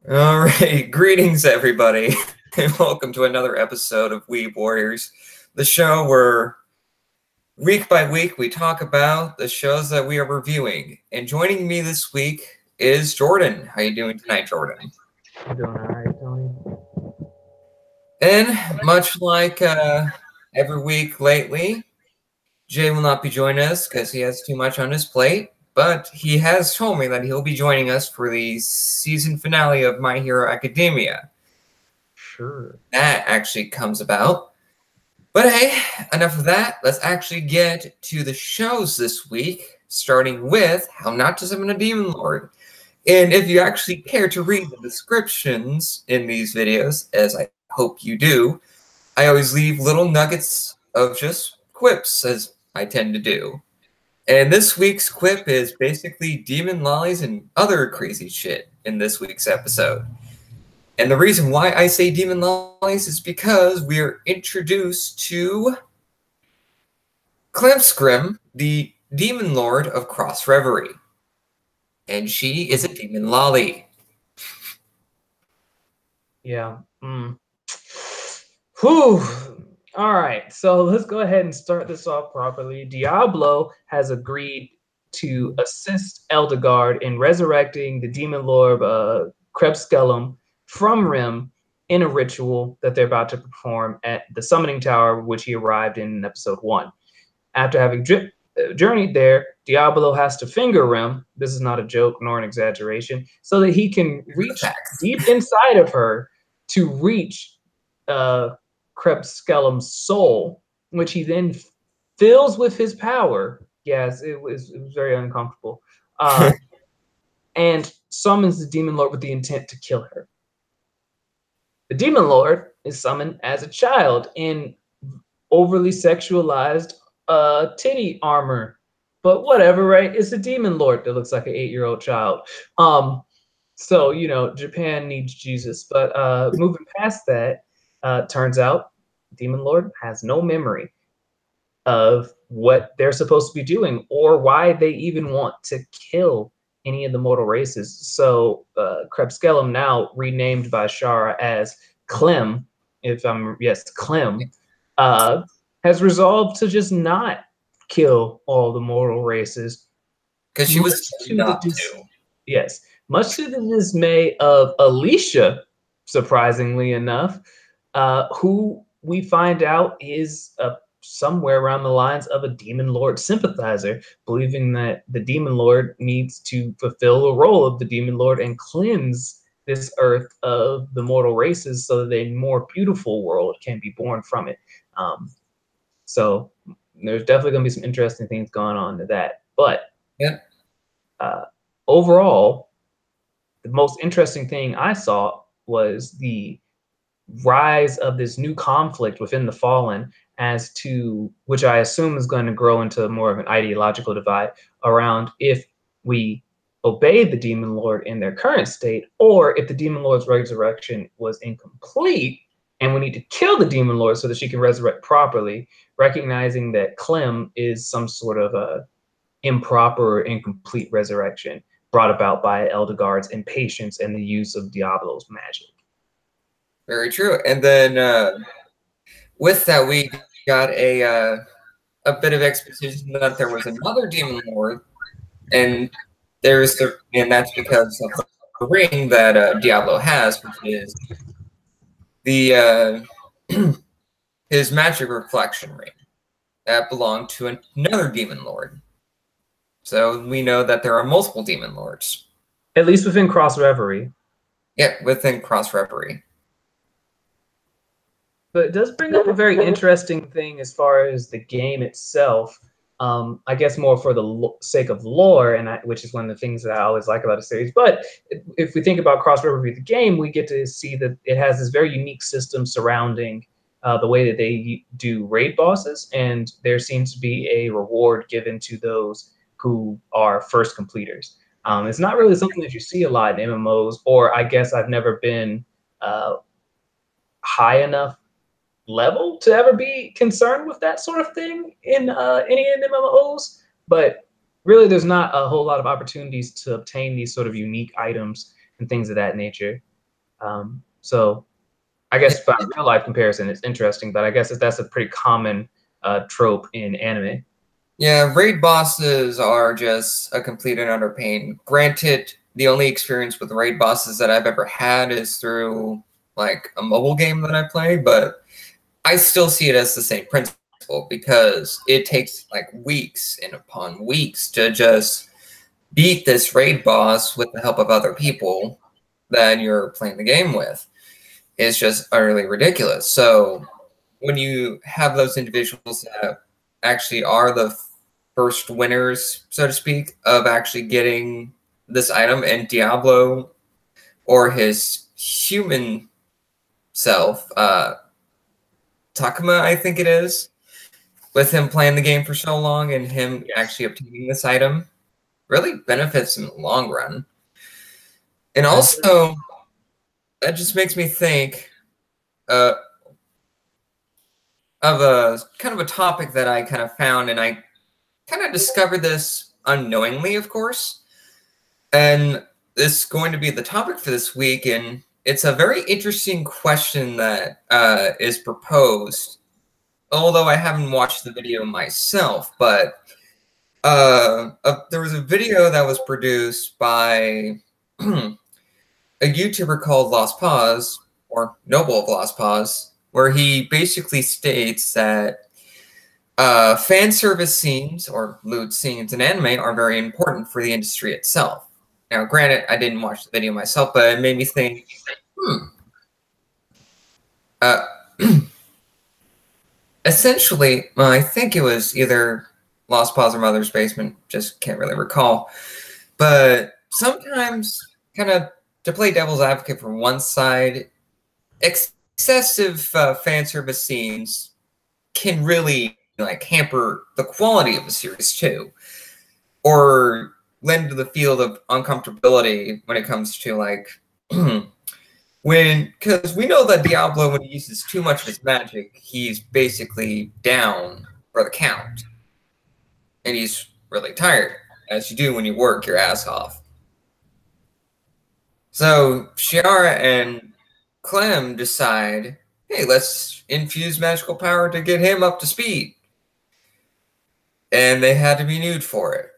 All right, greetings everybody, and welcome to another episode of Weeb Warriors, the show where week by week we talk about the shows that we are reviewing. And joining me this week is Jordan. How you doing tonight, Jordan? I'm doing all right, Tony. And much like every week lately, Jay will not be joining us because he has too much on his plate. But he has told me that he'll be joining us for the season finale of My Hero Academia. Sure. That actually comes about. But hey, enough of that. Let's actually get to the shows this week, starting with How Not to Summon a Demon Lord. And if you actually care to read the descriptions in these videos, as I hope you do, I always leave little nuggets of just quips, as I tend to do. And this week's quip is basically demon lollies and other crazy shit in this week's episode. And the reason why I say demon lollies is because we are introduced to Clemscrim, the demon lord of Cross Reverie. And she is a demon lolly. Yeah. Whew. All right. So let's go ahead and start this off properly. Diablo has agreed to assist Eldegard in resurrecting the demon lord Krebskellum from Rim in a ritual that they're about to perform at the summoning tower, which he arrived in episode 1. After having journeyed there, Diablo has to finger Rim. This is not a joke nor an exaggeration, so that he can reach deep inside of her to reach Krebskellum's soul, which he then fills with his power. Yes, it was very uncomfortable. And summons the Demon Lord with the intent to kill her. The Demon Lord is summoned as a child in overly sexualized titty armor. But whatever, right? It's a Demon Lord that looks like an 8-year-old child. So, you know, Japan needs Jesus. But moving past that, turns out Demon Lord has no memory of what they're supposed to be doing or why they even want to kill any of the mortal races. So Krebskellum, now renamed by Shara as Clem, Clem, has resolved to just not kill all the mortal races. Because she was not to. Yes, much to the dismay of Alicia, surprisingly enough, who we find out is somewhere around the lines of a Demon Lord sympathizer, believing that the Demon Lord needs to fulfill the role of the Demon Lord and cleanse this earth of the mortal races so that a more beautiful world can be born from it. So there's definitely going to be some interesting things going on to that. But yeah. Overall, the most interesting thing I saw was the rise of this new conflict within the Fallen, as to which I assume is going to grow into more of an ideological divide around if we obey the Demon Lord in their current state, or if the Demon Lord's resurrection was incomplete and we need to kill the Demon Lord so that she can resurrect properly, recognizing that Clem is some sort of a improper or incomplete resurrection brought about by Eldegard's impatience and the use of Diablo's magic. Very true. And then with that, we got a bit of exposition that there was another demon lord, and that's because of the ring that Diablo has, which is the his magic reflection ring that belonged to another demon lord. So we know that there are multiple demon lords, at least within Cross Reverie. Yeah, within Cross Reverie. But it does bring up a very interesting thing as far as the game itself. I guess more for the sake of lore, which is one of the things that I always like about the series. But if we think about Cross Reverie, the game, we get to see that it has this very unique system surrounding the way that they do raid bosses, and there seems to be a reward given to those who are first completers. It's not really something that you see a lot in MMOs, or I guess I've never been high enough level to ever be concerned with that sort of thing in any MMOs, but really there's not a whole lot of opportunities to obtain these sort of unique items and things of that nature. So I guess by real life comparison, it's interesting, but I guess that's a pretty common trope in anime. Yeah, raid bosses are just a complete and utter pain. Granted, the only experience with raid bosses that I've ever had is through like a mobile game that I play, but I still see it as the same principle because it takes like weeks and upon weeks to just beat this raid boss with the help of other people that you're playing the game with. It's just utterly ridiculous. So when you have those individuals that actually are the first winners, so to speak, of actually getting this item, and Diablo or his human self, Takuma, I think it is, with him playing the game for so long and him actually obtaining this item, really benefits him in the long run. And also, that just makes me think of a kind of a topic that I kind of found, and I kind of discovered this unknowingly, of course. And this is going to be the topic for this week, and it's a very interesting question that is proposed, although I haven't watched the video myself, but there was a video that was produced by a YouTuber called Lost Pause, or Noble of Lost Pause, where he basically states that fan service scenes or lewd scenes in anime are very important for the industry itself. Now, granted, I didn't watch the video myself, but it made me think, essentially, well, I think it was either Lost Pause or Mother's Basement, just can't really recall. But sometimes, kind of to play devil's advocate for one side, excessive fan service scenes can really like hamper the quality of the series too, or lend to the field of uncomfortability when it comes to like because we know that Diablo, when he uses too much of his magic, he's basically down for the count, and he's really tired, as you do when you work your ass off. So Shiara and Clem decide, hey, let's infuse magical power to get him up to speed. And they had to be nude for it.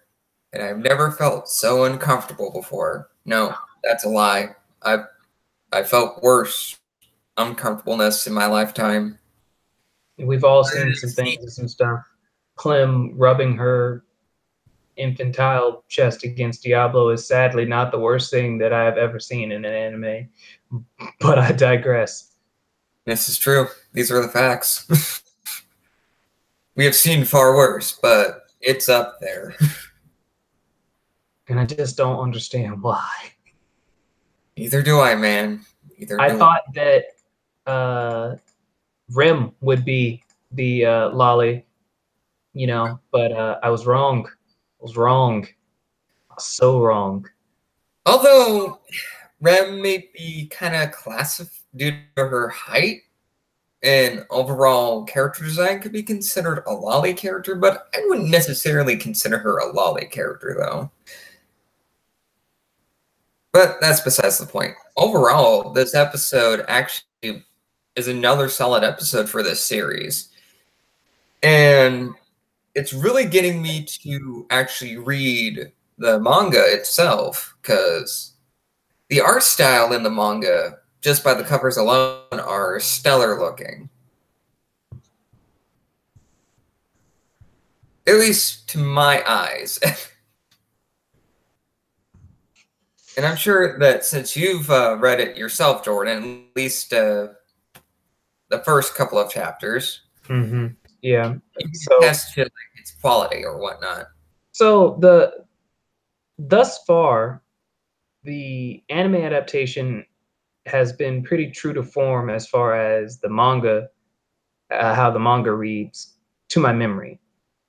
And I've never felt so uncomfortable before. No, that's a lie. I felt worse uncomfortableness in my lifetime. We've all seen some things and some stuff. Clem rubbing her infantile chest against Diablo is sadly not the worst thing that I have ever seen in an anime. But I digress. This is true. These are the facts. We have seen far worse, but it's up there. And I just don't understand why. Neither do I, man. I thought that Rim would be the lolly, you know, but I was wrong. I was wrong. I was so wrong. Although Rem may be kind of classified due to her height, and overall character design could be considered a lolly character, but I wouldn't necessarily consider her a lolly character, though. But that's besides the point. Overall, this episode actually is another solid episode for this series. And it's really getting me to actually read the manga itself, because the art style in the manga, just by the covers alone, are stellar looking. At least to my eyes. And I'm sure that since you've read it yourself, Jordan, at least the first couple of chapters, yeah, you can test to like, its quality or whatnot. So thus far, the anime adaptation has been pretty true to form as far as the manga, how the manga reads, to my memory.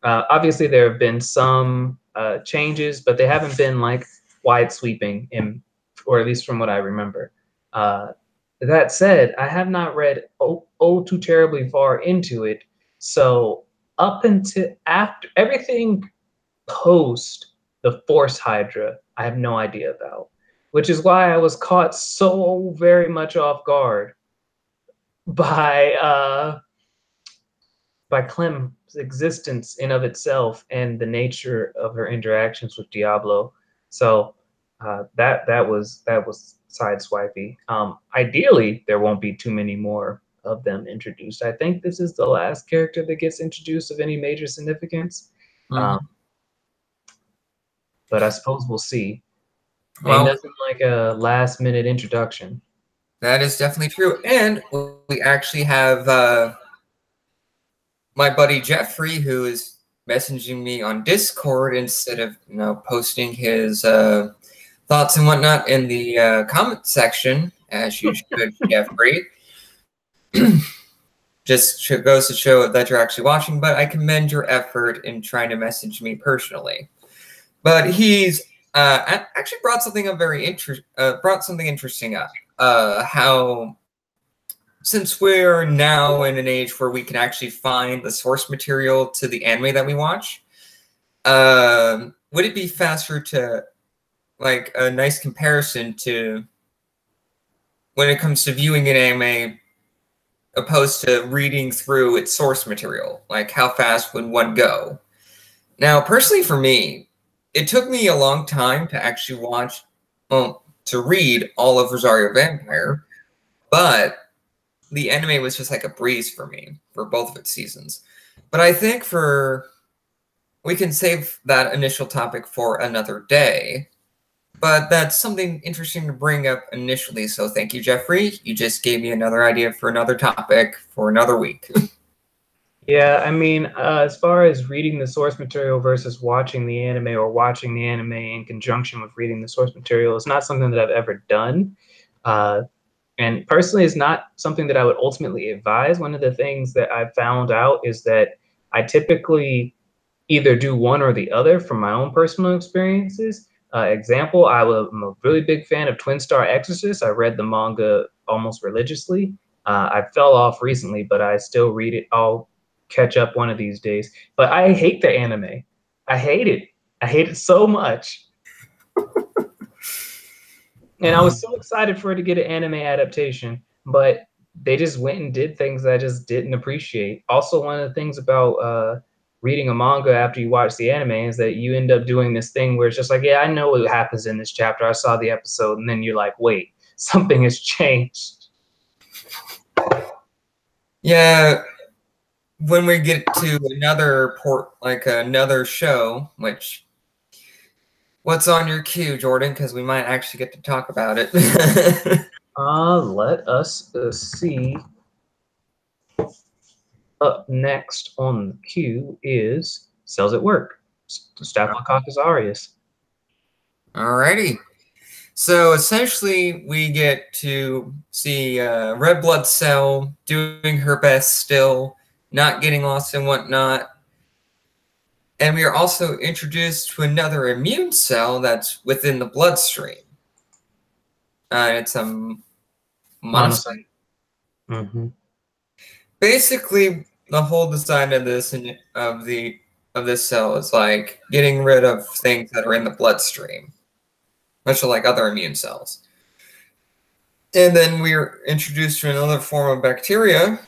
Obviously, there have been some changes, but they haven't been like wide sweeping, or at least from what I remember. That said, I have not read too terribly far into it. So up until after everything post the Force Hydra, I have no idea about. which is why I was caught so very much off guard by Clem's existence in of itself and the nature of her interactions with Diablo. So that was sideswipey. Ideally, there won't be too many more of them introduced. I think this is the last character that gets introduced of any major significance. But I suppose we'll see. Well, Ain't nothing like a last minute introduction. That is definitely true. And we actually have my buddy Jeffrey, who is messaging me on Discord instead of posting his thoughts and whatnot in the comment section, as you should, Jeffrey. Just goes to show that you're actually watching, but I commend your effort in trying to message me personally. But he's actually brought something up interesting up. How, since we're now in an age where we can actually find the source material to the anime that we watch, would it be faster to, like, a nice comparison to when it comes to viewing an anime opposed to reading through its source material? Like, how fast would one go? Now, personally for me, it took me a long time to actually to read all of Rosario Vampire, but the anime was just like a breeze for me for both of its seasons. But I think we can save that initial topic for another day. But that's something interesting to bring up initially. So thank you, Jeffrey. You just gave me another idea for another topic for another week. Yeah, I mean, as far as reading the source material versus watching the anime, or watching the anime in conjunction with reading the source material, is not something that I've ever done. And personally, it's not something that I would ultimately advise. One of the things that I found out is that I typically either do one or the other from my own personal experiences. Example, I'm a really big fan of Twin Star Exorcist. I read the manga almost religiously. I fell off recently, but I still read it. I'll catch up one of these days. But I hate the anime. I hate it. I hate it so much. And I was so excited for it to get an anime adaptation, but they just went and did things I just didn't appreciate. Also, one of the things about reading a manga after you watch the anime is that you end up doing this thing where it's just like, yeah, I know what happens in this chapter. I saw the episode, and then you're like, wait, something has changed. Yeah, when we get to another show, which, what's on your queue, Jordan? Because we might actually get to talk about it. Let us see. Up next on the queue is Cells at Work, Staphylococcus aureus. Alrighty. So essentially, we get to see Red Blood Cell doing her best still, not getting lost and whatnot. And we are also introduced to another immune cell that's within the bloodstream. It's a monocyte. Mm-hmm. Basically, the whole design of this cell is like getting rid of things that are in the bloodstream, much like other immune cells. And then we're introduced to another form of bacteria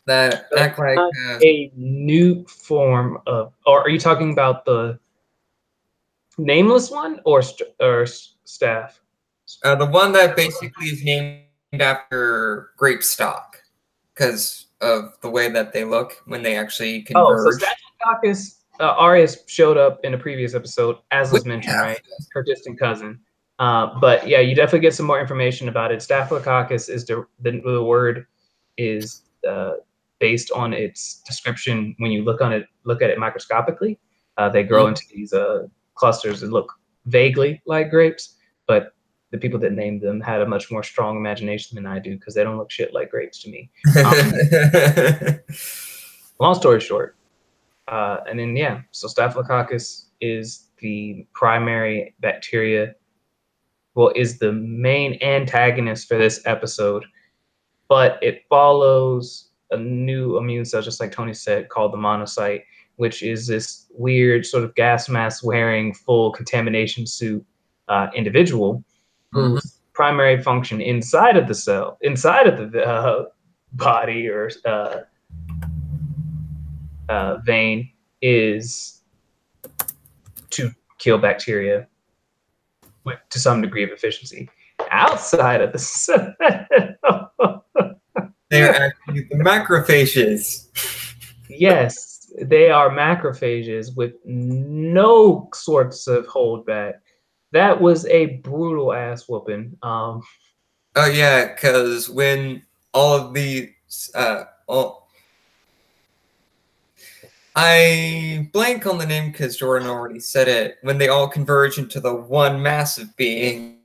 that act like a new form of. Or are you talking about the nameless one or Staph? The one that basically is named after grape stock because of the way that they look when they actually converge. Oh, so Staphylococcus aureus showed up in a previous episode, as was mentioned, right? Her distant cousin. But yeah, you definitely get some more information about it. Staphylococcus is the word is based on its description. When you look at it microscopically, they grow into these clusters that look vaguely like grapes, but the people that named them had a much more strong imagination than I do, because they don't look shit like grapes to me. Long story short, and then yeah, so Staphylococcus is the primary bacteria. Well, is the main antagonist for this episode, but it follows a new immune cell, just like Tony said, called the monocyte, which is this weird sort of gas mask wearing full contamination suit individual whose primary function inside of the cell, inside of the body or vein is to kill bacteria to some degree of efficiency. Outside of the cell, they are actually the macrophages. Yes, they are macrophages with no sorts of holdback. That was a brutal ass whooping. Oh yeah, because when all of the I blank on the name because Jordan already said it. When they all converge into the one massive being,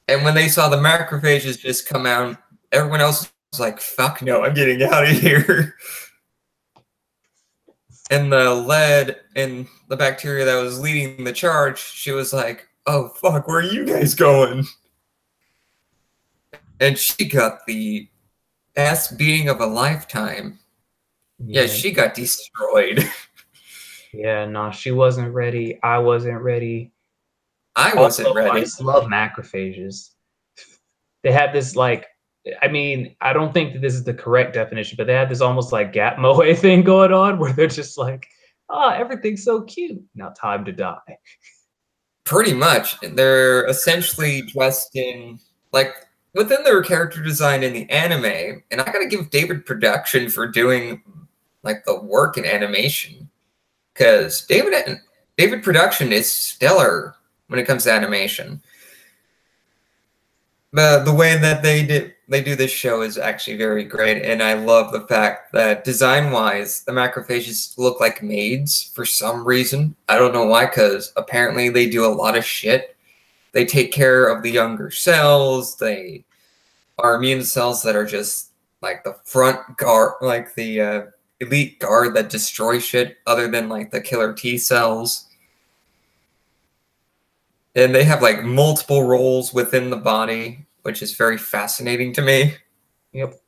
and when they saw the macrophages just come out, everyone else was like, "Fuck no, I'm getting out of here." And the lead and the bacteria that was leading the charge, she was like, "Oh fuck, where are you guys going?" And she got the ass beating of a lifetime. Yeah, she got destroyed. Yeah, no, she wasn't ready. I wasn't ready. I wasn't ready. I just love macrophages. They have this like, I mean, I don't think that this is the correct definition, but they have this almost like Gap Moe thing going on where they're just like, oh, everything's so cute. Now time to die. Pretty much. They're essentially dressed in, like, within their character design in the anime, and I gotta give David Production for doing, like, the work in animation. Because David Production is stellar when it comes to animation. The way that they do this show is actually very great, and I love the fact that design-wise, the macrophages look like maids for some reason. I don't know why, because apparently they do a lot of shit. They take care of the younger cells. They are immune cells that are just like the front guard, like the elite guard that destroy shit, other than like the killer T cells. And they have like multiple roles within the body, which is very fascinating to me. Yep.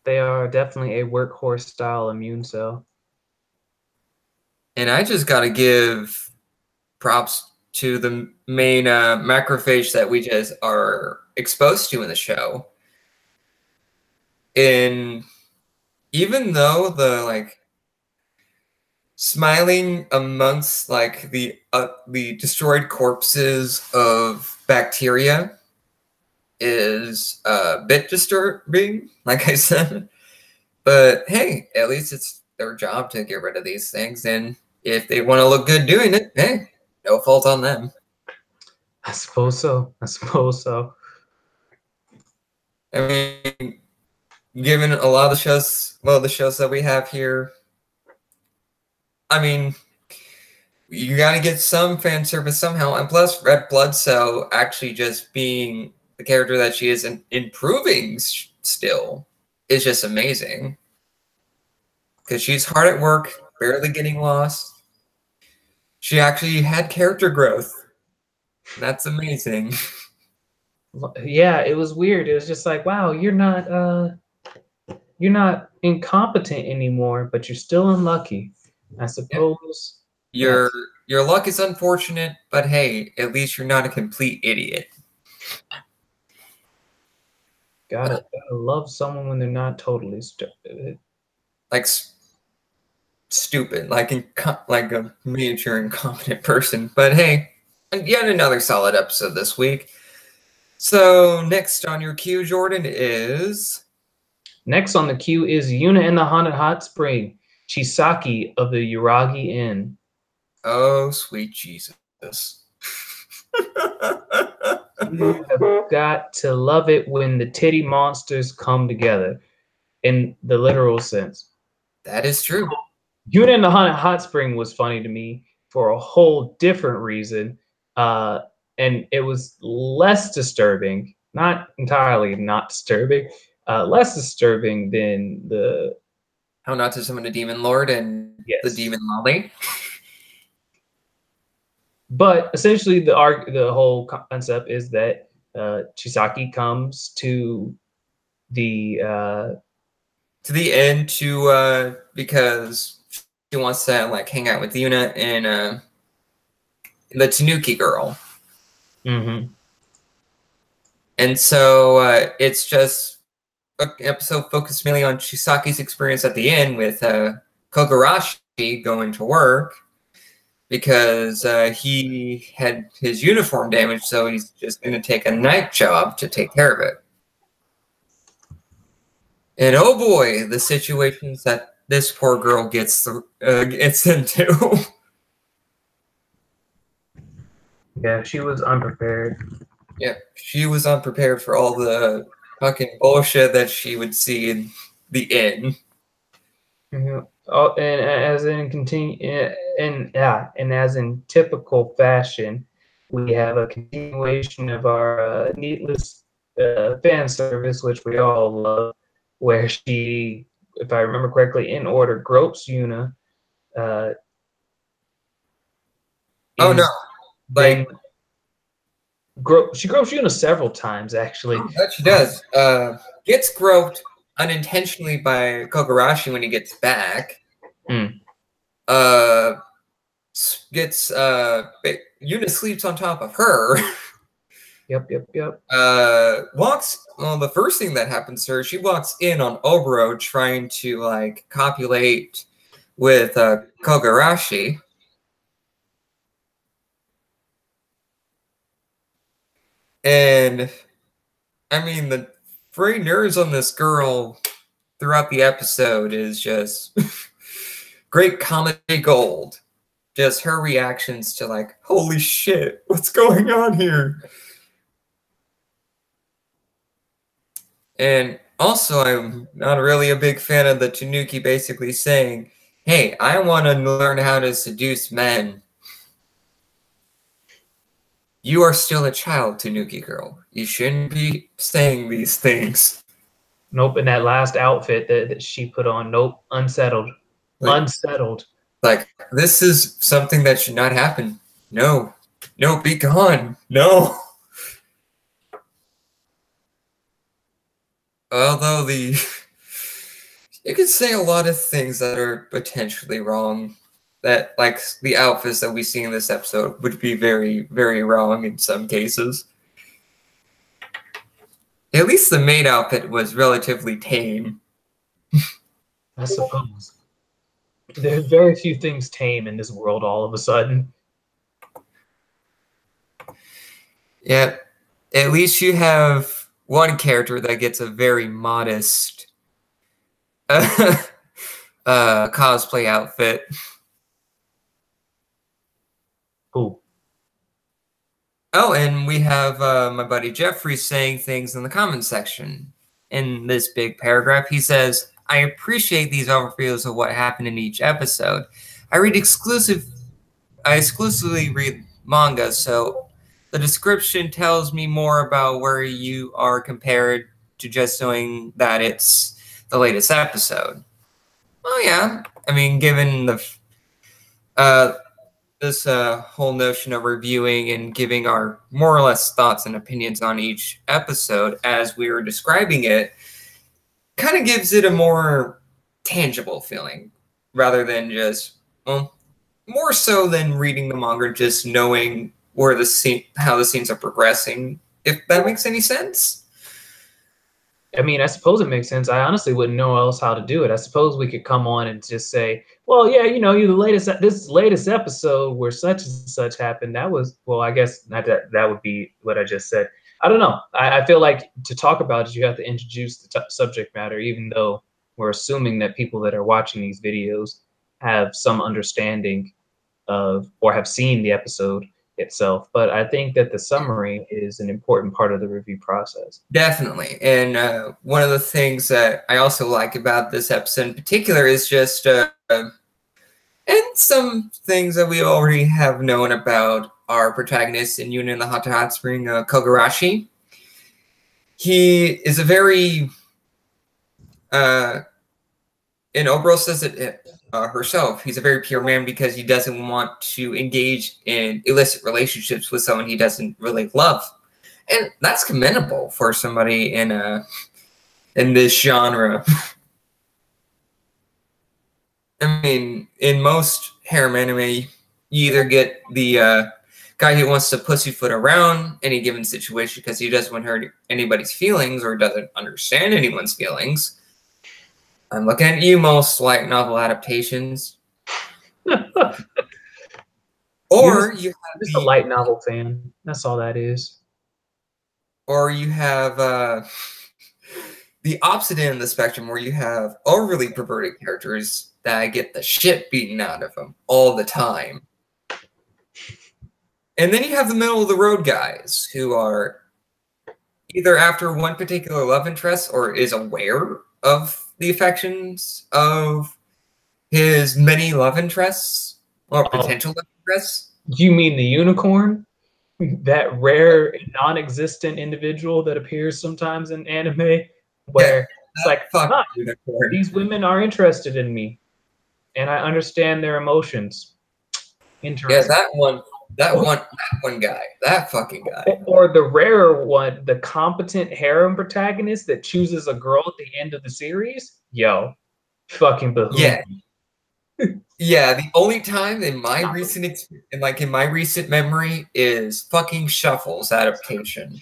They are definitely a workhorse style immune cell. And I just got to give props to the main macrophage that we just are exposed to in the show. And even though the like smiling amongst like the destroyed corpses of bacteria is a bit disturbing, like I said. But hey, at least it's their job to get rid of these things, and if they want to look good doing it, hey, no fault on them. I suppose so. I suppose so. I mean, given a lot of the shows, well, the shows that we have here, I mean, you got to get some fan service somehow. And plus, Red Blood Cell actually just being the character that she is and improving still is just amazing. Because she's hard at work, barely getting lost. She actually had character growth. That's amazing. Yeah, it was weird. It was just like, wow, you're not incompetent anymore, but you're still unlucky. I suppose. Your luck is unfortunate, but hey, at least you're not a complete idiot. Gotta love someone when they're not totally stupid. Like stupid, like a miniature incompetent person. But hey, yet another solid episode this week. So next on your queue, Jordan, is... Next on the queue is Yuna and the Haunted Hot Spring, Chisaki of the Yuragi Inn. Oh, sweet Jesus. You have got to love it when the titty monsters come together, in the literal sense. That is true. Yuna and the Haunted Hot Spring was funny to me for a whole different reason. And it was less disturbing, not entirely not disturbing, less disturbing than the How Not to Summon a Demon Lord and the Demon Lolly. But essentially, the whole concept is that Chisaki comes to the end because she wants to like hang out with Yuna and the Tanuki girl. Mm-hmm. And so it's just an episode focused mainly on Chisaki's experience at the end with Kogarashi going to work because he had his uniform damaged, so he's just going to take a night job to take care of it. And oh boy, the situations that this poor girl gets into. Yeah, she was unprepared. Yeah, she was unprepared for all the fucking bullshit that she would see in the inn. Yeah. Oh, and as in as in typical fashion, we have a continuation of our needless fan service, which we all love, where she, if I remember correctly, in order, gropes Yuna. Uh, Oh no, then like she gropes Yuna several times, actually. that she does. Gets groped unintentionally by Kogarashi when he gets back. Mm. Gets Yuna sleeps on top of her. Yep. Walks. Well, the first thing that happens to her, she walks in on Oboro trying to like copulate with Kogarashi. And I mean, the free nerves on this girl throughout the episode is just great comedy gold. Just her reactions to like, holy shit, what's going on here? And also, I'm not really a big fan of the Tanuki basically saying, hey, I want to learn how to seduce men. You are still a child, Tanuki girl. You shouldn't be saying these things. Nope. In that last outfit that she put on, nope, unsettled. Unsettled. Like, this is something that should not happen. No. No, be gone. No. Although you could say a lot of things that are potentially wrong. That, like, the outfits that we see in this episode would be very, very wrong in some cases. At least the maid outfit was relatively tame. I suppose. There's very few things tame in this world all of a sudden. Yeah, at least you have one character that gets a very modest cosplay outfit. Cool. Oh, and we have my buddy Jeffrey saying things in the comment section. In this big paragraph, he says, I appreciate these overviews of what happened in each episode. I exclusively read manga, so the description tells me more about where you are compared to just knowing that it's the latest episode. Oh yeah, I mean, given the this whole notion of reviewing and giving our more or less thoughts and opinions on each episode as we were describing it, kind of gives it a more tangible feeling rather than just, well, more so than reading the manga, just knowing where how the scenes are progressing, if that makes any sense. I mean, I suppose it makes sense. I honestly wouldn't know else how to do it. I suppose we could come on and just say, well, yeah, you know, this latest episode where such and such happened, that was, well, I guess not that would be what I just said. I don't know. I feel like to talk about it, you have to introduce the subject matter, even though we're assuming that people that are watching these videos have some understanding of or have seen the episode itself. But I think that the summary is an important part of the review process. Definitely. And one of the things that I also like about this episode in particular is just, and some things that we already have known about our protagonist in Yuna and the Hot Spring, Kogarashi. He is a very, and Obro says it herself, he's a very pure man because he doesn't want to engage in illicit relationships with someone he doesn't really love. And that's commendable for somebody in this genre. I mean, in most harem anime, you either get the guy who wants to pussyfoot around any given situation because he doesn't want to hurt anybody's feelings or doesn't understand anyone's feelings. I'm looking at you, most light novel adaptations. Or you have just a light novel fan. That's all that is. Or you have the opposite end of the spectrum where you have overly perverted characters that get the shit beaten out of them all the time. And then you have the middle of the road guys who are either after one particular love interest or is aware of the affections of his many love interests or potential love interests. Do you mean the unicorn? That rare, non-existent individual that appears sometimes in anime where it's like, these women are interested in me and I understand their emotions. Interesting. Yeah, that one guy, that fucking guy. Or the rare one, the competent harem protagonist that chooses a girl at the end of the series. Yo, fucking behoove. Yeah. Yeah, the only time in my recent memory is fucking Shuffle's adaptation.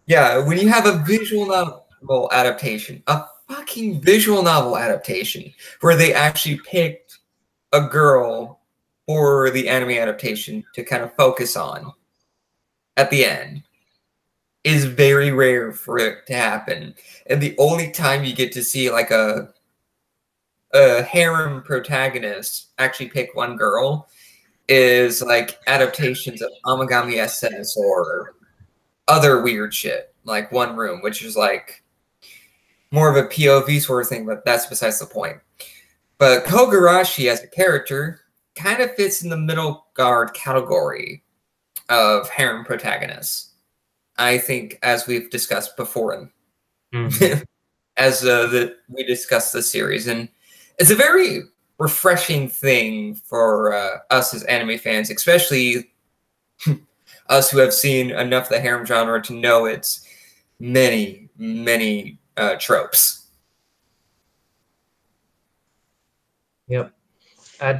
Yeah, when you have a visual novel adaptation, a fucking visual novel adaptation, where they actually picked a girl for the anime adaptation to kind of focus on at the end, is very rare for it to happen. And the only time you get to see like a harem protagonist actually pick one girl is like adaptations of Amagami SS or other weird shit, like One Room, which is like more of a POV sort of thing, but that's besides the point. But Kogarashi as a character kind of fits in the middle guard category of harem protagonists, I think, as we've discussed before, as we discussed the series. And it's a very refreshing thing for us as anime fans, especially us who have seen enough of the harem genre to know its many, many tropes. Yep. I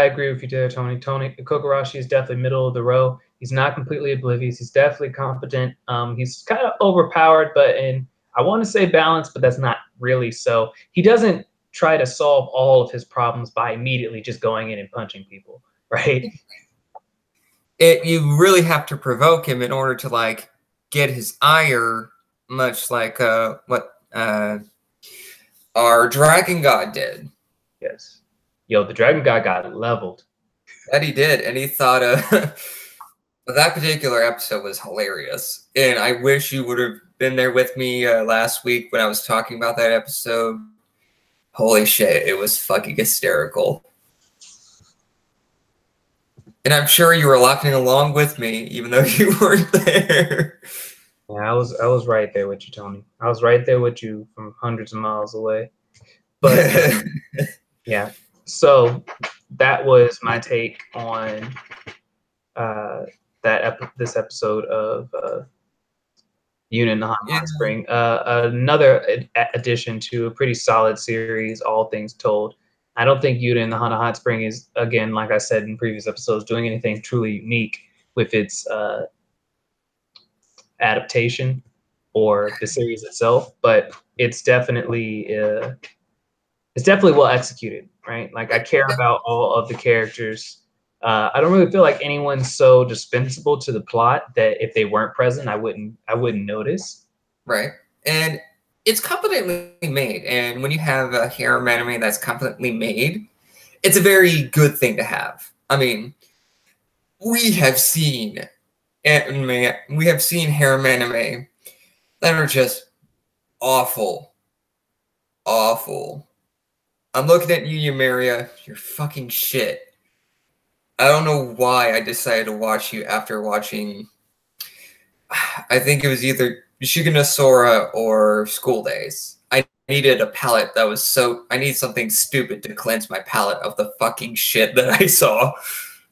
agree with you there, Tony. Kogarashi is definitely middle of the row. He's not completely oblivious. He's definitely competent. He's kind of overpowered, but I want to say balanced, but that's not really so. He doesn't try to solve all of his problems by immediately just going in and punching people, right? You really have to provoke him in order to like get his ire, much like what our Dragon God did. Yes. Yo, the Dragon God got leveled. That he did, and he thought that particular episode was hilarious. And I wish you would have been there with me last week when I was talking about that episode. Holy shit, it was fucking hysterical. And I'm sure you were laughing along with me, even though you weren't there. Yeah, I was right there with you, Tony. I was right there with you from hundreds of miles away. But yeah, so that was my take on this episode of Unit in the Hot Spring. Another addition to a pretty solid series, all things told. I don't think Yuta in the Hot Spring is, again, like I said in previous episodes, doing anything truly unique with its adaptation or the series itself, but it's definitely well executed, right? Like I care about all of the characters. I don't really feel like anyone's so dispensable to the plot that if they weren't present, I wouldn't notice. Right. And it's competently made. And when you have a harem anime that's competently made, it's a very good thing to have. I mean, we have seen harem anime that are just awful. Awful. I'm looking at you, Yumeria. You're fucking shit. I don't know why I decided to watch you after watching, I think it was either Shugana Sora or School Days. I needed a palette that was I need something stupid to cleanse my palette of the fucking shit that I saw.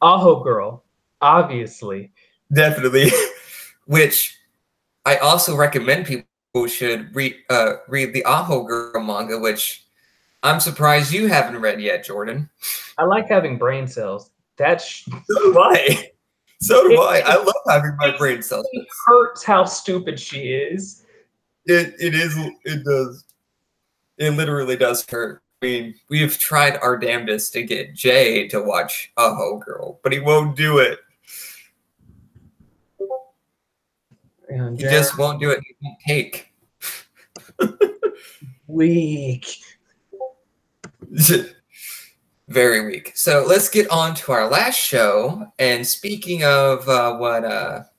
Aho Girl, obviously. Definitely. Which I also recommend people should read the Aho Girl manga, which I'm surprised you haven't read yet, Jordan. I like having brain cells. That's why. So do I. I love having my brain cells. It hurts how stupid she is. It does. It literally does hurt. I mean, we've tried our damnedest to get Jay to watch Aho Girl, but he won't do it. He just won't do it. He won't take. Weak. Very weak. So let's get on to our last show. And speaking of what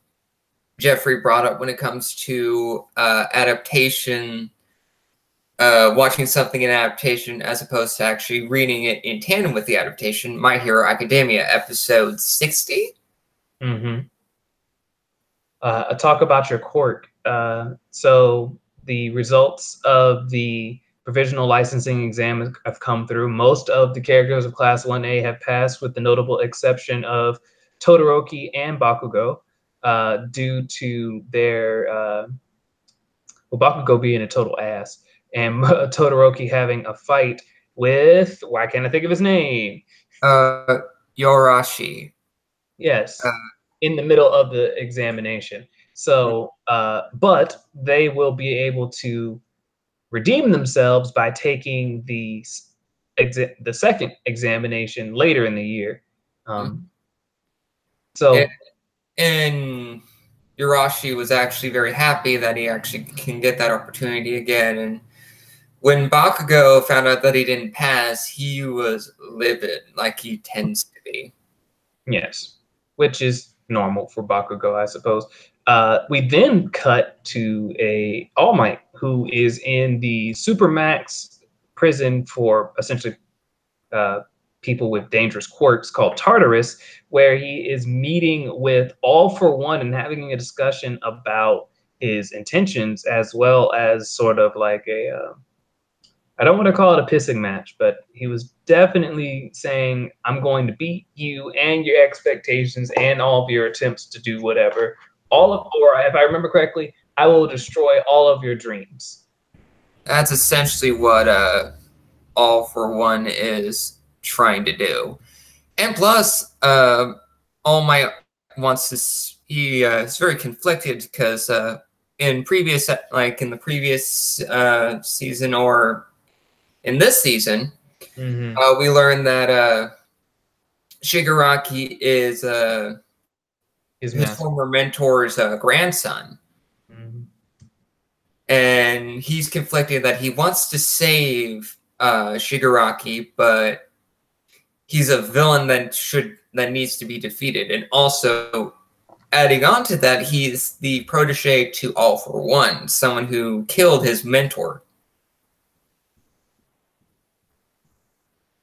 Jeffrey brought up when it comes to adaptation, watching something in adaptation as opposed to actually reading it in tandem with the adaptation, My Hero Academia, episode 60. Mm-hmm. A talk about your quirk. So the results of the provisional licensing exam have come through. Most of the characters of Class 1A have passed, with the notable exception of Todoroki and Bakugo, due to their Bakugo being a total ass, and Todoroki having a fight with, why can't I think of his name? Yorashi. Yes, in the middle of the examination. So, but they will be able to redeem themselves by taking the second examination later in the year. And Yorashi was actually very happy that he actually can get that opportunity again. And when Bakugo found out that he didn't pass, he was livid, like he tends to be. Yes, which is normal for Bakugo, I suppose. We then cut to a All Might who is in the Supermax prison for essentially people with dangerous quirks called Tartarus, where he is meeting with All for One and having a discussion about his intentions, as well as sort of like a I don't want to call it a pissing match, but he was definitely saying, I'm going to beat you and your expectations and all of your attempts to do whatever. Or if I remember correctly, I will destroy all of your dreams. That's essentially what All for One is trying to do. And plus, All Might wants to, he is very conflicted because in the previous season or in this season, we learned that Shigaraki is his former mentor's grandson. And he's conflicted that he wants to save Shigaraki, but he's a villain that needs to be defeated. And also, adding on to that, he's the protege to All for One, someone who killed his mentor.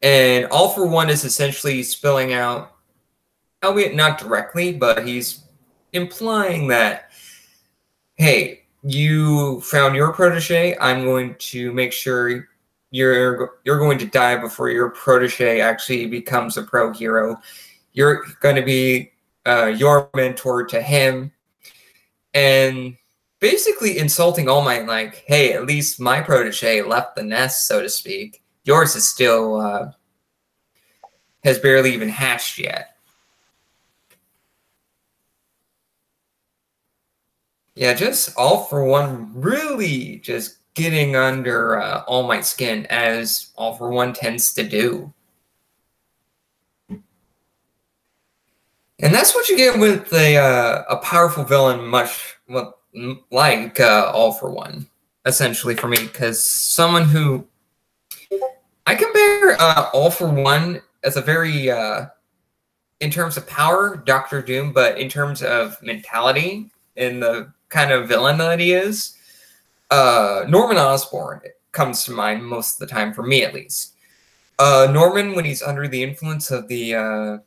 And All for One is essentially spilling out, albeit not directly, but he's implying that, hey, you found your protege, I'm going to make sure you're going to die before your protege actually becomes a pro hero. You're going to be your mentor to him. And basically insulting All Might, like, hey, at least my protege left the nest, so to speak. Yours is still, has barely even hatched yet. Yeah, just All for One really just getting under All Might's skin, as All for One tends to do. And that's what you get with a powerful villain, much like All for One, essentially for me, because someone who I compare All for One as a very, in terms of power, Dr. Doom, but in terms of mentality and the kind of villain that he is, Norman Osborn comes to mind most of the time, for me at least. Norman, when he's under the influence of the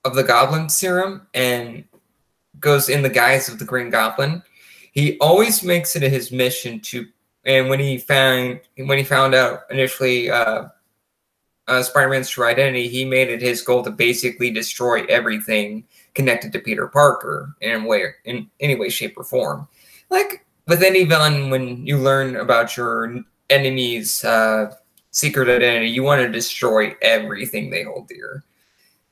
Goblin Serum and goes in the guise of the Green Goblin, he always makes it his mission to. And when he found out initially Spider-Man's true identity, he made it his goal to basically destroy everything connected to Peter Parker in any way, shape, or form. Like with any villain, when you learn about your enemy's secret identity, you want to destroy everything they hold dear.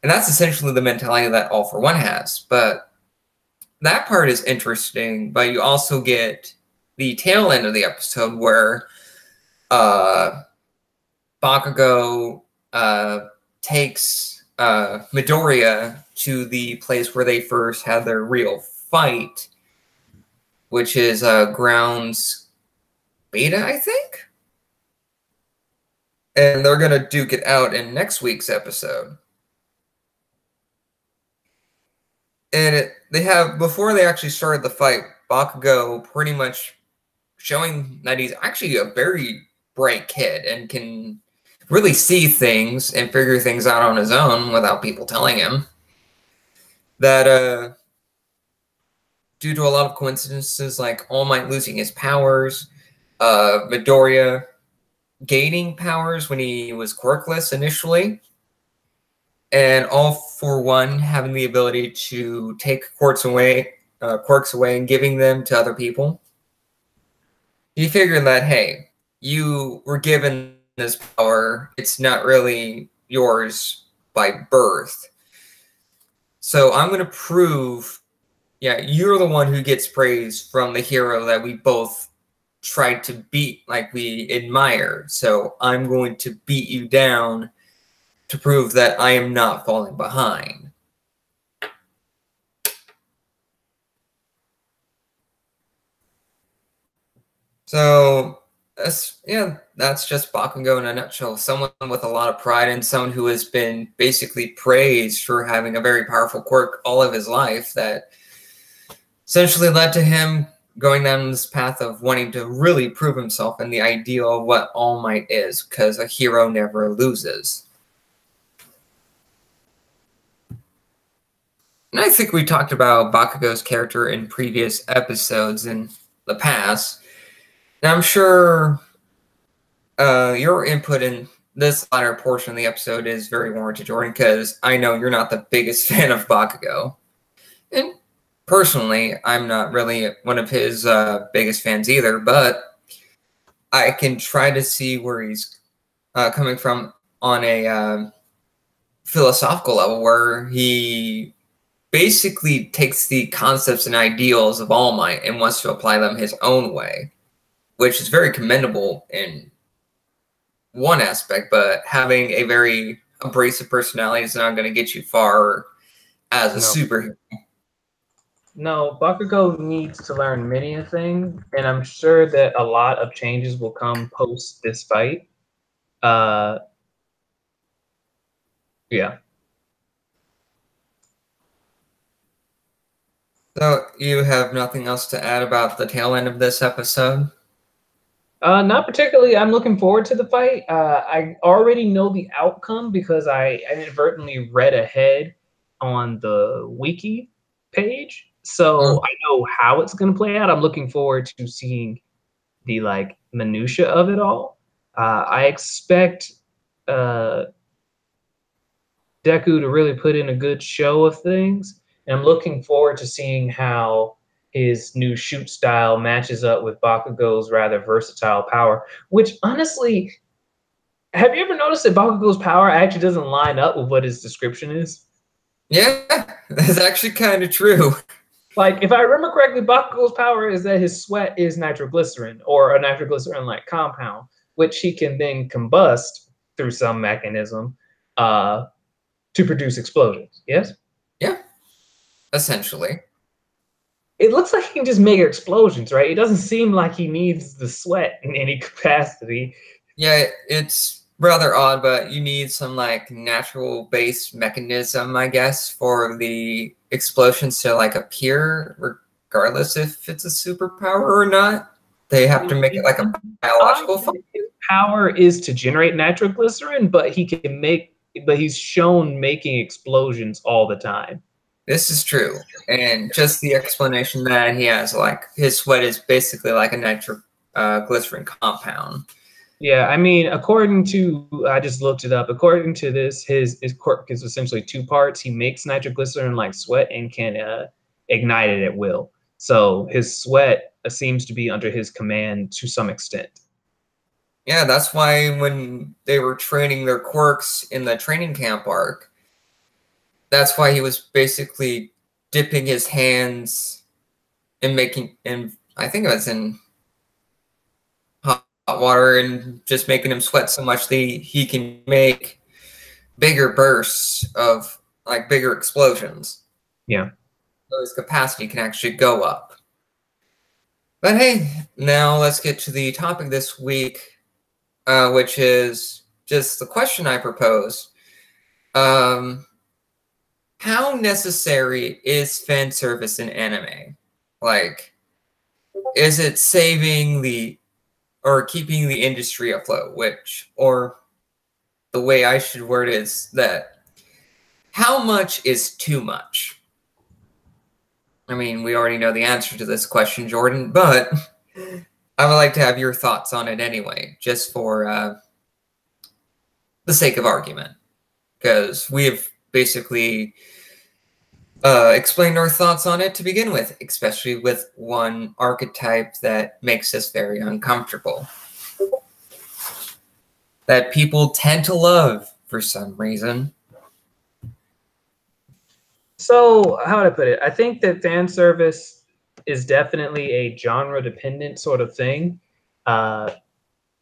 And that's essentially the mentality that All for One has. But that part is interesting, but you also get the tail end of the episode where Bakugo takes Midoriya to the place where they first had their real fight, which is Grounds Beta, I think? And they're going to duke it out in next week's episode. And they have, before they actually started the fight, Bakugo pretty much showing that he's actually a very bright kid and can really see things and figure things out on his own without people telling him. That due to a lot of coincidences, like All Might losing his powers, Midoriya gaining powers when he was quirkless initially, and All for One having the ability to take quirks away and giving them to other people. He figured that, hey, you were given this power, it's not really yours by birth. So I'm going to prove, yeah, you're the one who gets praise from the hero that we both tried to beat, like we admired. So I'm going to beat you down to prove that I am not falling behind. So that's just Bakugo in a nutshell. Someone with a lot of pride and someone who has been basically praised for having a very powerful quirk all of his life that essentially led to him going down this path of wanting to really prove himself in the ideal of what All Might is, because a hero never loses. And I think we talked about Bakugo's character in previous episodes in the past. And I'm sure your input in this latter portion of the episode is very warranted, Jordan, because I know you're not the biggest fan of Bakugo. And personally, I'm not really one of his biggest fans either, but I can try to see where he's coming from on a philosophical level, where he basically takes the concepts and ideals of All Might and wants to apply them his own way, which is very commendable in one aspect, but having a very abrasive personality is not going to get you far as a superhero. No, Bakugo needs to learn many a thing, and I'm sure that a lot of changes will come post this fight. Yeah. So you have nothing else to add about the tail end of this episode? Not particularly. I'm looking forward to the fight. I already know the outcome because I inadvertently read ahead on the wiki page. So I know how it's going to play out. I'm looking forward to seeing the minutia of it all. I expect Deku to really put in a good show of things. And I'm looking forward to seeing how his new shoot style matches up with Bakugo's rather versatile power, which honestly, have you ever noticed that Bakugo's power actually doesn't line up with what his description is? Yeah, that's actually kind of true. Like, if I remember correctly, Bakugo's power is that his sweat is nitroglycerin, or a nitroglycerin-like compound, which he can then combust through some mechanism to produce explosions. Yes? Yeah, essentially. It looks like he can just make explosions, right? It doesn't seem like he needs the sweat in any capacity. Yeah, it's rather odd, but you need some natural-based mechanism, I guess, for the explosions to appear, regardless if it's a superpower or not. They have to make it like a biological function. His power is to generate nitroglycerin, but he's shown making explosions all the time. This is true. And just the explanation that he has, his sweat is basically like a nitroglycerin compound. Yeah, I mean, I just looked it up. According to this, his quirk is essentially two parts. He makes nitroglycerin like sweat and can ignite it at will. So his sweat seems to be under his command to some extent. Yeah, that's why when they were training their quirks in the training camp arc, that's why he was basically dipping his hands and making, and I think it was in hot water and just making him sweat so much that he can make bigger bursts of like bigger explosions. Yeah. So his capacity can actually go up. But hey, now let's get to the topic this week, which is just the question I proposed. How necessary is fan service in anime? Like, is it saving the or keeping the industry afloat? Or the way I should word it is that how much is too much? I mean, we already know the answer to this question, Jordan, but I would like to have your thoughts on it anyway, just for the sake of argument, because we have basically explained our thoughts on it to begin with, especially with one archetype that makes us very uncomfortable, that people tend to love for some reason. So how would I put it? I think that fan service is definitely a genre dependent sort of thing. I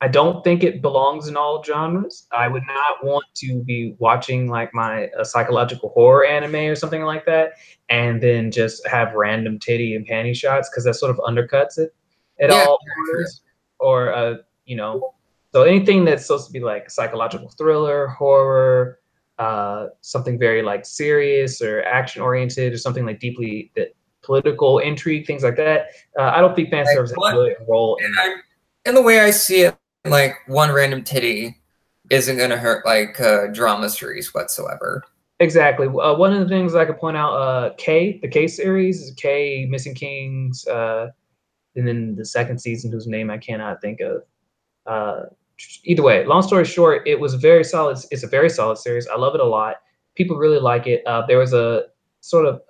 don't think it belongs in all genres. I would not want to be watching like my psychological horror anime or something like that, and then just have random titty and panty shots, because that sort of undercuts it at Yeah, all genres. Or you know, so anything that's supposed to be like psychological thriller, horror, something very like serious or action oriented, or something like deeply that political intrigue, things like that. I don't think fan service has really a role in that. And the way I see it, like one random titty isn't going to hurt like drama series whatsoever. Exactly. One of the things I could point out, the K series, K, Missing Kings, and then the second season, whose name I cannot think of. Either way, long story short, it was very solid. It's a very solid series. I love it a lot. People really like it. There was a sort of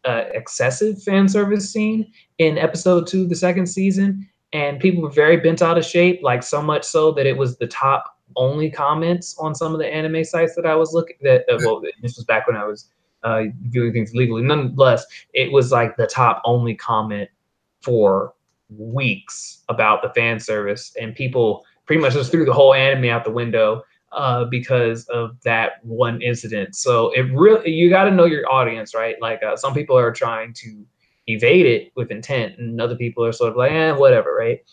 excessive fan service scene in episode 2 of the second season, and people were very bent out of shape, like so much so that it was the top only comments on some of the anime sites that I was looking at. Well, this was back when I was viewing things legally. Nonetheless, it was like the top only comment for weeks about the fan service, and people pretty much just threw the whole anime out the window because of that one incident. So it really, you got to know your audience, right? Like some people are trying to evade it with intent, and other people are sort of like, whatever, right?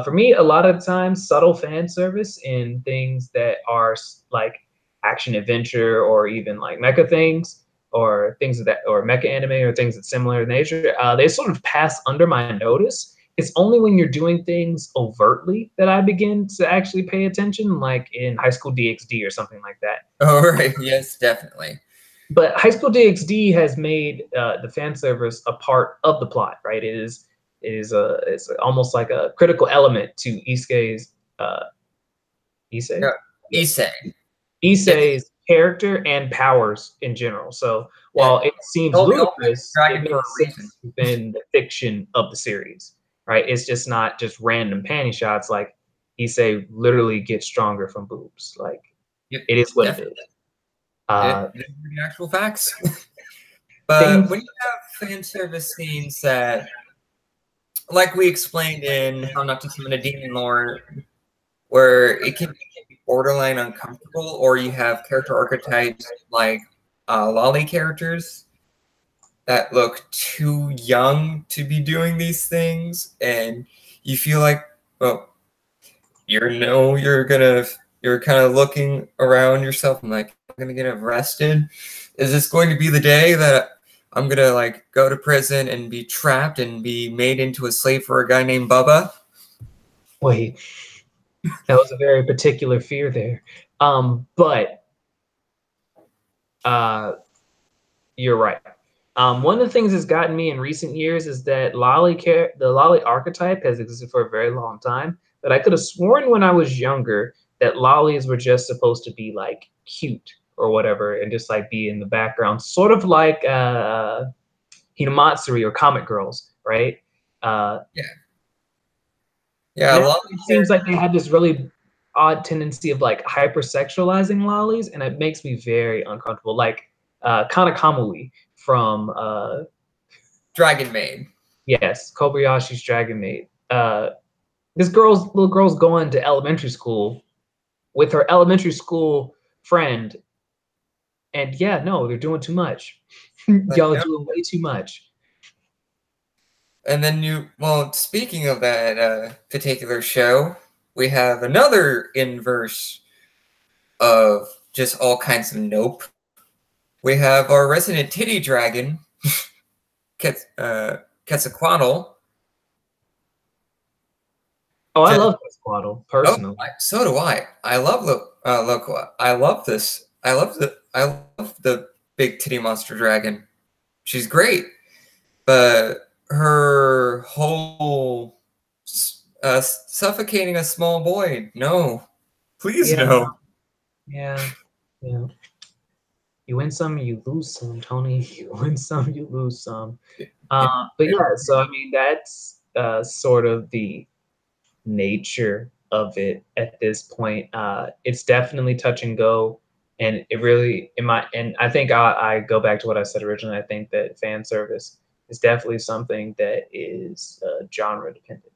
For me, a lot of times, subtle fan service in things that are like action adventure or even like mecha things, or things that, or mecha anime, or things that's similar in nature, they sort of pass under my notice. It's only when you're doing things overtly that I begin to actually pay attention, like in High School DxD or something like that. Oh, right. Yes, definitely. But High School DxD has made the fan service a part of the plot, right? It's almost like a critical element to Issei's Yeah. Issei's character and powers in general. So while it seems ludicrous, it makes sense within the fiction of the series, right? It's just not just random panty shots. Like Issei literally gets stronger from boobs. Like it is what it is. The actual facts. But when you have fan service scenes that, like we explained in How Not to Summon a Demon Lord, where it can be borderline uncomfortable, or you have character archetypes like lolly characters that look too young to be doing these things, and you feel like, well, you're kind of looking around yourself and like, I'm gonna get arrested. Is this going to be the day that I'm gonna like go to prison and be trapped and be made into a slave for a guy named Bubba? Wait, that was a very particular fear there. But you're right. One of the things that's gotten me in recent years is that the lolly archetype has existed for a very long time. But I could have sworn when I was younger that lollies were just supposed to be like cute or whatever, and just like be in the background, sort of like Hinamatsuri or Comic Girls, right? Yeah. It seems like they had this really odd tendency of like hypersexualizing lollies, and it makes me very uncomfortable. Like Kanakamui from Dragon Maid. yes, Kobayashi's Dragon Maid. This little girl's going to elementary school with her elementary school friend, and yeah, no, they're doing too much. Y'all are doing way too much. And then well, speaking of that particular show, we have another inverse of just all kinds of nope. We have our resident titty dragon, Quetzalcoatl. Oh, I love Quetzalcoatl personally. Oh, so do I. I love Loco. I love this. I love the big titty monster dragon. She's great, but her whole suffocating a small boy. No, please no. Yeah. You win some, you lose some, Tony. You win some, you lose some. But yeah, so I mean that's sort of the nature of it at this point. It's definitely touch and go, and it really and I think I go back to what I said originally. I think that fan service is definitely something that is genre dependent.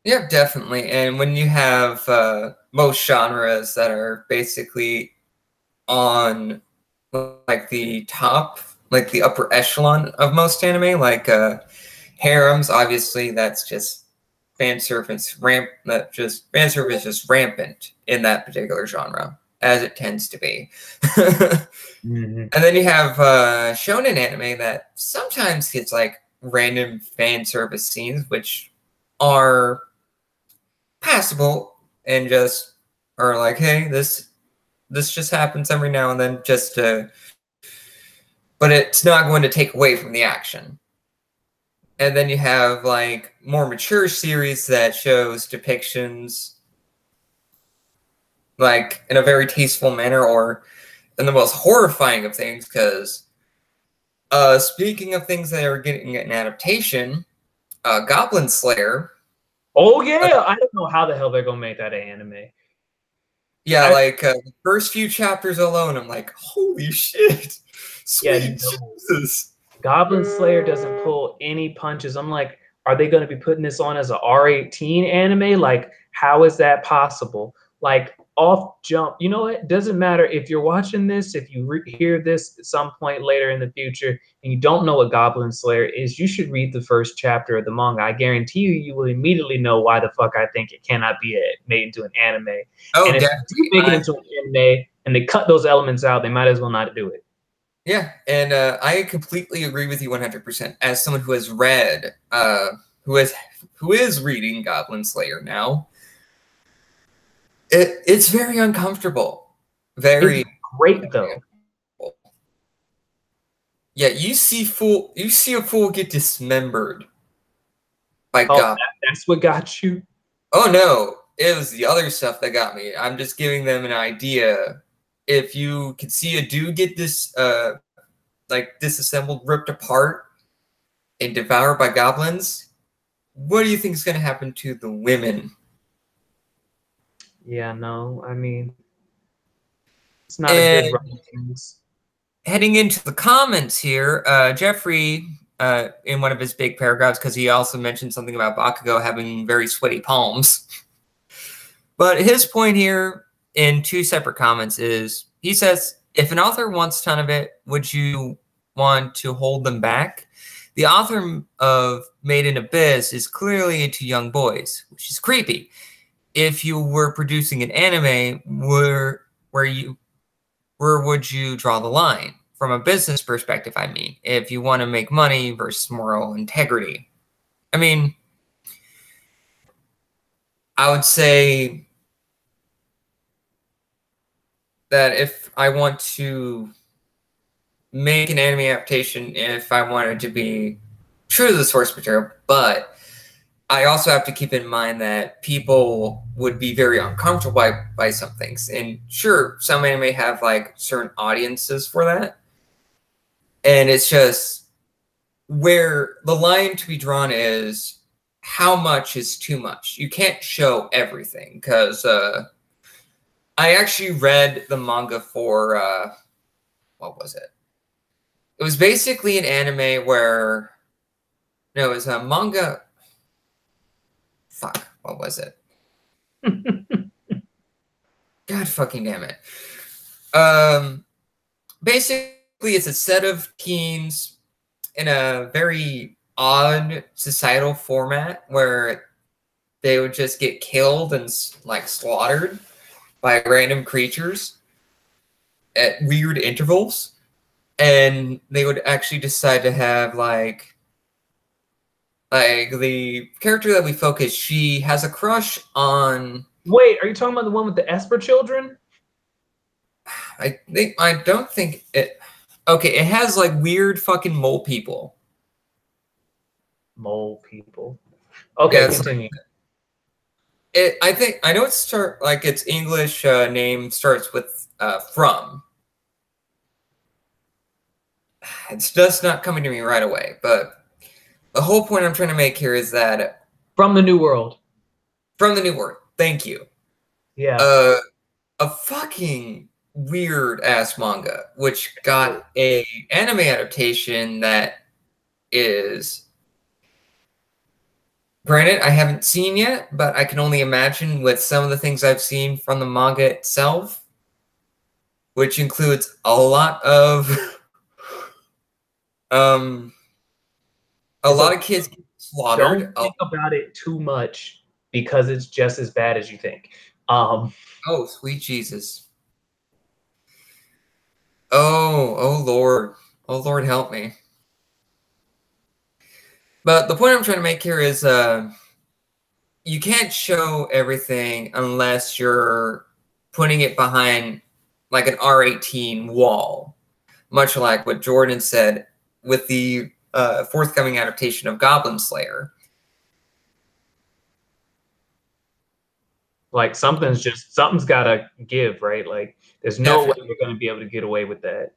Yeah, definitely. And when you have most genres that are basically on like the top, like the upper echelon of most anime, like harems, obviously that's just fan service just rampant in that particular genre, as it tends to be. And then you have shonen anime that sometimes gets like random fan service scenes, which are passable and just are like, hey, this just happens every now and then, just to, but it's not going to take away from the action. And then you have like more mature series that shows depictions like in a very tasteful manner, or in the most horrifying of things, because speaking of things that are getting an adaptation, Goblin Slayer. Oh yeah, I don't know how the hell they're gonna make that an anime. Yeah, the first few chapters alone, I'm like, holy shit, sweet Jesus. Goblin Slayer doesn't pull any punches. I'm like, are they going to be putting this on as a R18 anime? Like, how is that possible? Like, off jump, you know what? Doesn't matter if you're watching this, if you hear this at some point later in the future and you don't know what Goblin Slayer is, you should read the first chapter of the manga. I guarantee you will immediately know why the fuck I think it cannot be made into an anime. Oh, and if you make it into an anime and they cut those elements out, they might as well not do it. Yeah, and I completely agree with you 100%. As someone who has read, who is reading Goblin Slayer now, it's very uncomfortable. Very it's great though. Yeah, you see a fool get dismembered by goblins. That's what got you? Oh no, it was the other stuff that got me. I'm just giving them an idea. If you could see a dude get this like disassembled, ripped apart, and devoured by goblins, what do you think is going to happen to the women? Yeah, no, I mean, it's not a good run. Heading into the comments here, Jeffrey, in one of his big paragraphs, because he also mentioned something about Bakugo having very sweaty palms. But his point here in two separate comments is, he says, if an author wants a ton of it, would you want to hold them back? The author of Made in Abyss is clearly into young boys, which is creepy. If you were producing an anime, where would you draw the line? From a business perspective, I mean, if you want to make money versus moral integrity. I mean, I would say that if I want to make an anime adaptation, if I want it to be true to the source material, but I also have to keep in mind that people would be very uncomfortable by some things. And sure, some anime have like certain audiences for that. And it's just where the line to be drawn is how much is too much. You can't show everything, because I actually read the manga for, what was it? it was basically an anime where no, it was a manga. Fuck, what was it? God fucking damn it. Basically, it's a set of teens in a very odd societal format where they would just get killed and like slaughtered by random creatures at weird intervals, and they would actually decide to have like the character that we focus. She has a crush on. Wait, are you talking about the one with the Esper children? I don't think it. Okay, it has like weird fucking mole people. Mole people. Okay, Yeah, continue. I think I know its English name starts with from. It's just not coming to me right away, but the whole point I'm trying to make here is that From the New World. From the New World. Thank you. Yeah. A fucking weird ass manga, which got a anime adaptation that is, granted, I haven't seen yet, but I can only imagine with some of the things I've seen from the manga itself, which includes a lot of a lot of kids get slaughtered. Don't think about it too much because it's just as bad as you think. Oh, sweet Jesus. Oh Lord. Oh Lord, help me. But the point I'm trying to make here is you can't show everything unless you're putting it behind like an R18 wall, much like what Jordan said with the forthcoming adaptation of Goblin Slayer. Like something's gotta give, right? Like there's no way you're gonna be able to get away with that.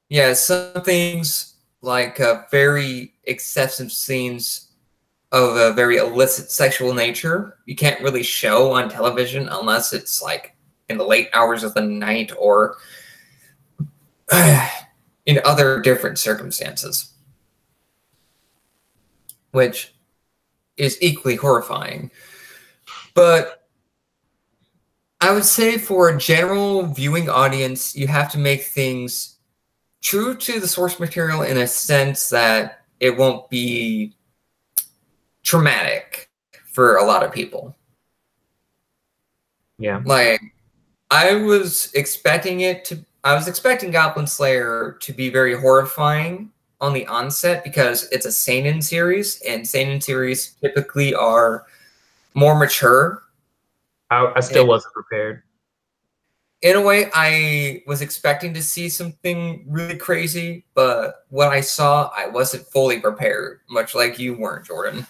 Yeah, some things like very excessive scenes of a very illicit sexual nature you can't really show on television unless it's like in the late hours of the night or in other different circumstances, which is equally horrifying. But I would say for a general viewing audience, you have to make things true to the source material in a sense that it won't be traumatic for a lot of people. Yeah. Like, I was expecting Goblin Slayer to be very horrifying on the onset because it's a seinen series, and seinen series typically are more mature. I still wasn't prepared. In a way, I was expecting to see something really crazy, but what I saw, I wasn't fully prepared, much like you weren't, Jordan.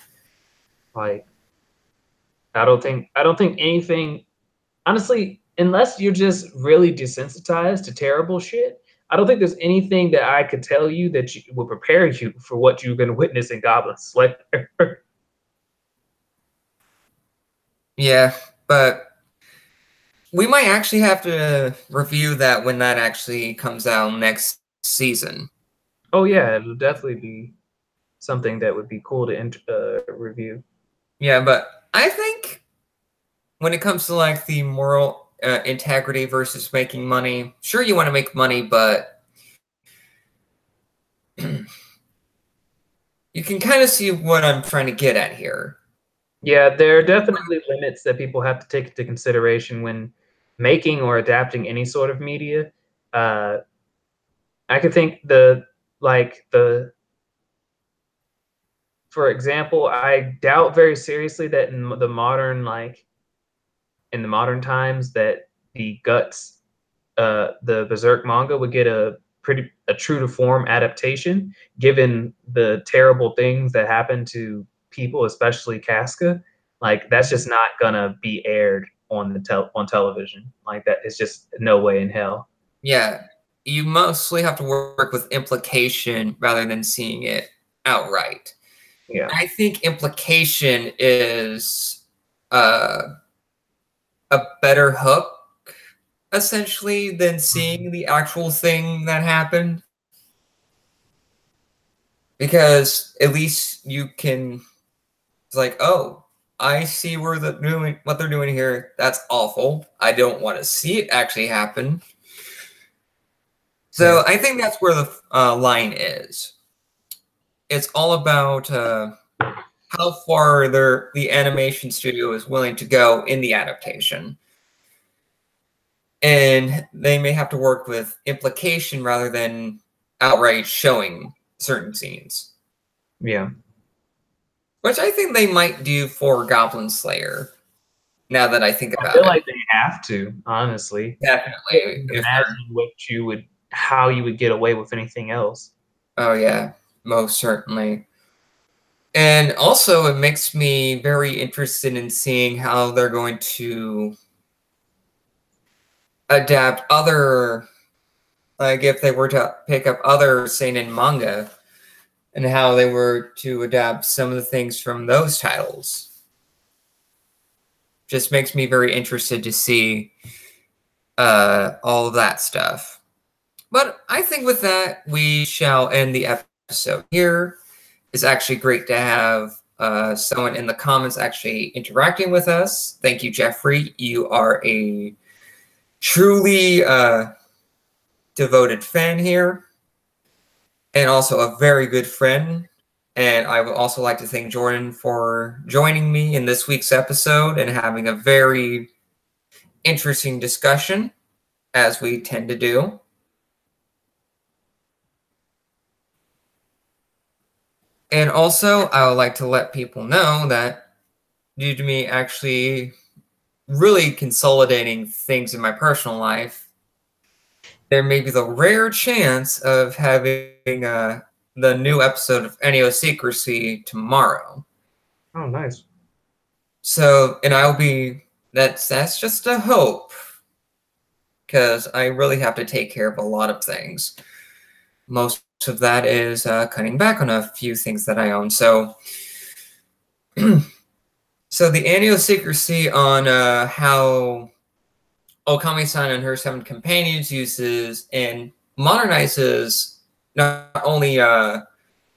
Like, I don't think anything, honestly, unless you're just really desensitized to terrible shit, I don't think there's anything that I could tell you that would prepare you for what you're going to witness in Goblin Slayer. Yeah, but we might actually have to review that when that actually comes out next season. Oh yeah, it'll definitely be something that would be cool to review. Yeah, but I think when it comes to like the moral integrity versus making money, sure you want to make money, but you can kind of see what I'm trying to get at here. Yeah, there are definitely limits that people have to take into consideration when making or adapting any sort of media. I could think for example, I doubt very seriously that in the modern times that the Guts, the Berserk manga would get a true to form adaptation, given the terrible things that happen to people, especially Casca. Like that's just not gonna be aired on on television. Like that, it's just no way in hell. Yeah, you mostly have to work with implication rather than seeing it outright. Yeah, I think implication is a better hook, essentially, than seeing the actual thing that happened. because at least you can. It's like, oh, I see what they're doing here. That's awful. I don't want to see it actually happen. So I think that's where the line is. It's all about how far the animation studio is willing to go in the adaptation. And they may have to work with implication rather than outright showing certain scenes. Yeah. Which I think they might do for Goblin Slayer, now that I think about it. I feel like they have to, honestly. Definitely. Imagine how you would get away with anything else. Oh, yeah, most certainly. And also, it makes me very interested in seeing how they're going to adapt other, like if they were to pick up other seinen manga, and how they were to adapt some of the things from those titles. Just makes me very interested to see all of that stuff. But I think with that, we shall end the episode here. It's actually great to have someone in the comments actually interacting with us. Thank you, Jeffrey. You are a truly devoted fan here, and also a very good friend. And I would also like to thank Jordan for joining me in this week's episode and having a very interesting discussion, as we tend to do. And also, I would like to let people know that due to me actually really consolidating things in my personal life, there may be the rare chance of having the new episode of Secrecy tomorrow. Oh, nice. So, and I'll be, that's just a hope, because I really have to take care of a lot of things. Most of that is cutting back on a few things that I own. So, so the Secrecy on how Okami-san and her 7 companions uses and modernizes not only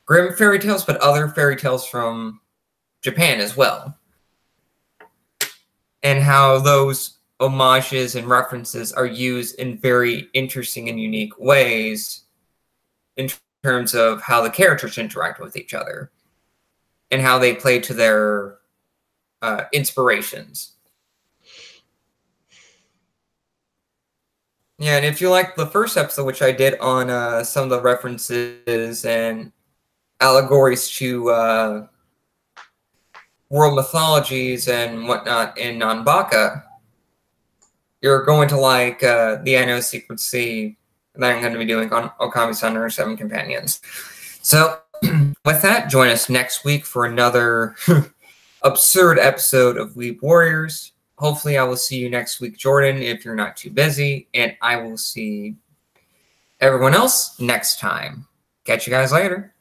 Grimm fairy tales, but other fairy tales from Japan as well. And how those homages and references are used in very interesting and unique ways in terms of how the characters interact with each other and how they play to their inspirations. Yeah, and if you like the first episode, which I did on some of the references and allegories to world mythologies and whatnot in Nanbaka, you're going to like the Secrecy that I'm going to be doing on Okami-san and her 7 companions. So, with that, join us next week for another absurd episode of Weeb Warriors. Hopefully, I will see you next week, Jordan, if you're not too busy, and I will see everyone else next time. Catch you guys later.